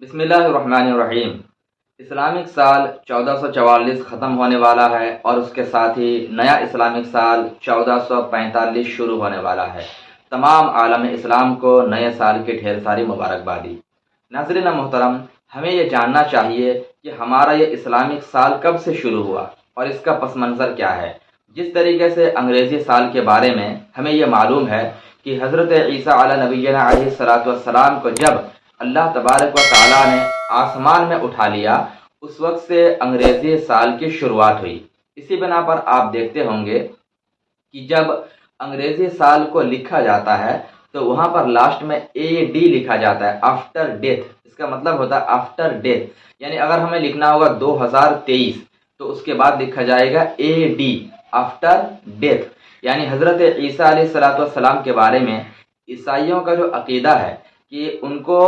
بسم اللہ الرحمن الرحیم۔ اسلامک سال 1444 ختم ہونے والا ہے اور اس کے ساتھ ہی نیا اسلامک سال 1445 شروع ہونے والا ہے۔ تمام عالم اسلام کو نئے سال کی ڈھیر ساری مبارکبادی۔ ناظرین محترم، ہمیں یہ جاننا چاہیے کہ ہمارا یہ اسلامک سال کب سے شروع ہوا اور اس کا پس منظر کیا ہے۔ جس طریقے سے انگریزی سال کے بارے میں ہمیں یہ معلوم ہے کہ حضرت عیسیٰ علیہ نبینا علیہ الصلوۃ والسلام کو جب اللہ تبارک و تعالیٰ نے آسمان میں اٹھا لیا، اس وقت سے انگریزی سال کی شروعات ہوئی۔ اسی بنا پر آپ دیکھتے ہوں گے کہ جب انگریزی سال کو لکھا جاتا ہے تو وہاں پر لاسٹ میں AD لکھا جاتا ہے، آفٹر ڈیتھ۔ اس کا مطلب ہوتا ہے آفٹر ڈیتھ، یعنی اگر ہمیں لکھنا ہوگا 2023 تو اس کے بعد لکھا جائے گا AD، آفٹر ڈیتھ۔ یعنی حضرت عیسیٰ علیہ الصلوۃ والسلام کے بارے میں عیسائیوں کا جو عقیدہ ہے کہ ان کو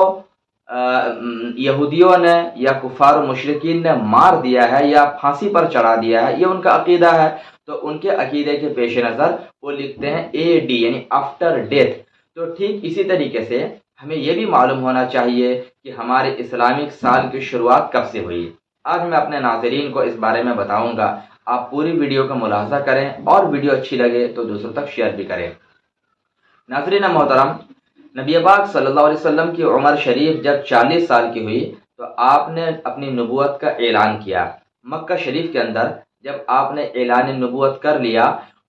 یہودیوں نے یا کفار و مشرکین نے مار دیا ہے یا پھانسی پر چڑھا دیا ہے، یہ ان کا عقیدہ ہے۔ تو ان کے عقیدے کے پیش نظر وہ لکھتے ہیں AD، یعنی آفٹر ڈیتھ۔ تو ٹھیک اسی طریقے سے ہمیں یہ بھی معلوم ہونا چاہیے کہ ہمارے اسلامک سال کی شروعات کب سے ہوئی۔ آج میں اپنے ناظرین کو اس بارے میں بتاؤں گا، آپ پوری ویڈیو کا ملاحظہ کریں اور ویڈیو اچھی لگے تو دوسروں تک شیئر بھی کریں۔ ناظرین محترم، نبی پاک صلی اللہ علیہ وسلم کی عمر شریف جب 40 سال کی ہوئی تو آپ نے اپنی نبوت کا اعلان کیا۔ مکہ شریف کے اندر جب آپ نے اعلان نبوت کر لیا،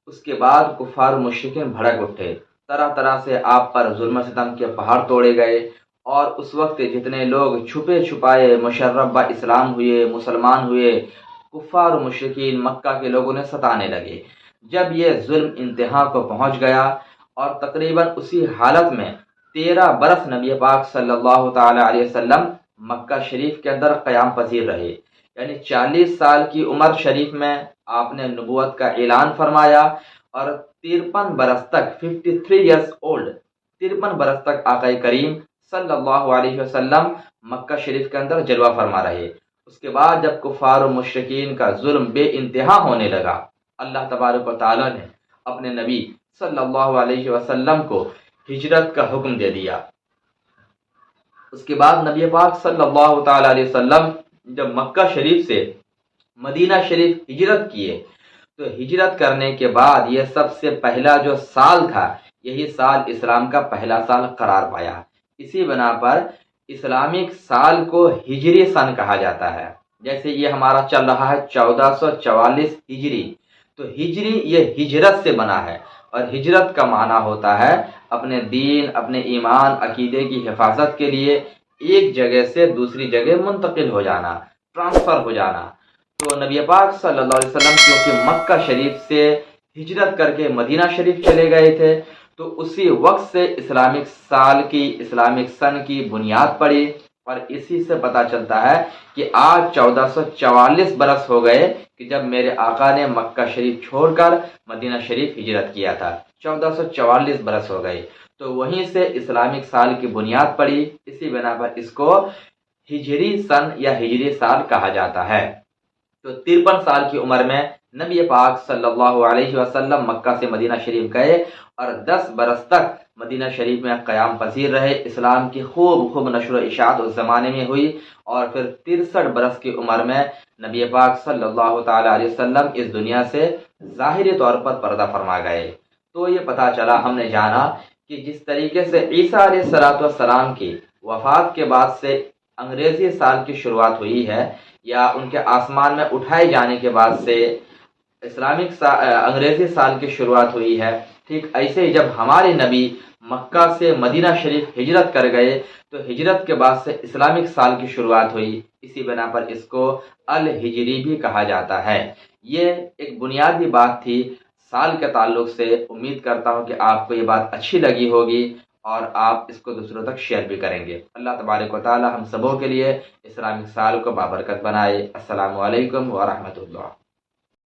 اس کے بعد کفار و مشرکین بھڑک اٹھے، طرح طرح سے آپ پر ظلم و ستم کے پہاڑ توڑے گئے، اور اس وقت جتنے لوگ چھپے چھپائے مشرف اسلام ہوئے، مسلمان ہوئے، کفار و مشرکین مکہ کے لوگوں نے ستانے لگے۔ جب یہ ظلم انتہا کو پہنچ گیا اور تقریباً اسی حالت میں 13 برس نبی پاک صلی اللہ تعالی علیہ وسلم مکہ شریف کے اندر قیام پذیر رہے، یعنی 40 سال کی عمر شریف میں آپ نے نبوت کا اعلان فرمایا، اور 53 برس تک 53 ایئرس اولڈ 53 برس تک آقا کریم صلی اللہ علیہ وسلم مکہ شریف کے اندر جلوہ فرما رہے۔ اس کے بعد جب کفار و مشرکین کا ظلم بے انتہا ہونے لگا، اللہ تبارک و تعالی نے اپنے نبی صلی اللہ علیہ وسلم کو ہجرت کا حکم دے دیا۔ اس کے بعد نبی پاک صلی اللہ تعالی علیہ وسلم جب مکہ شریف سے مدینہ شریف ہجرت کیے، تو ہجرت کرنے کے بعد یہ سب سے پہلا جو سال تھا، یہی سال اسلام کا پہلا سال قرار پایا۔ اسی بنا پر اسلامک سال کو ہجری سن کہا جاتا ہے۔ جیسے یہ ہمارا چل رہا ہے 1444 ہجری، تو ہجری یہ ہجرت سے بنا ہے، اور ہجرت کا معنی ہوتا ہے اپنے دین، اپنے ایمان، عقیدے کی حفاظت کے لیے ایک جگہ سے دوسری جگہ منتقل ہو جانا، ٹرانسفر ہو جانا۔ تو نبی پاک صلی اللہ علیہ وسلم کیونکہ مکہ شریف سے ہجرت کر کے مدینہ شریف چلے گئے تھے، تو اسی وقت سے اسلامک سال کی، اسلامک سن کی بنیاد پڑی، اور اسی سے پتہ چلتا ہے کہ آج 1444 برس ہو گئے کہ جب میرے آقا نے مکہ شریف چھوڑ کر مدینہ شریف ہجرت کیا تھا۔ 1444 برس ہو گئے، تو وہیں سے اسلامک سال کی بنیاد پڑی۔ اسی بنا پر اس کو ہجری سن یا ہجری سال کہا جاتا ہے۔ تو 53 سال کی عمر میں نبی پاک صلی اللہ علیہ وسلم مکہ سے مدینہ شریف گئے، اور 10 برس تک مدینہ شریف میں قیام پذیر رہے۔ اسلام کی خوب نشر و اشاعت اس زمانے میں ہوئی، اور پھر 63 برس کی عمر میں نبی پاک صلی اللہ تعالی علیہ وسلم اس دنیا سے ظاہری طور پر پردہ فرما گئے۔ تو یہ پتہ چلا، ہم نے جانا کہ جس طریقے سے عیسیٰ علیہ السلام کی وفات کے بعد سے انگریزی سال کی شروعات ہوئی ہے، یا ان کے آسمان میں اٹھائے جانے کے بعد سے انگریزی سال کی شروعات ہوئی ہے، ٹھیک ایسے ہی جب ہمارے نبی مکہ سے مدینہ شریف ہجرت کر گئے تو ہجرت کے بعد سے اسلامک سال کی شروعات ہوئی۔ اسی بنا پر اس کو الہجری بھی کہا جاتا ہے۔ یہ ایک بنیادی بات تھی سال کے تعلق سے۔ امید کرتا ہوں کہ آپ کو یہ بات اچھی لگی ہوگی اور آپ اس کو دوسروں تک شیئر بھی کریں گے۔ اللہ تبارک و تعالی ہم سبوں کے لیے اسلامک سال کو بابرکت بنائے۔ السلام علیکم ورحمۃ اللہ۔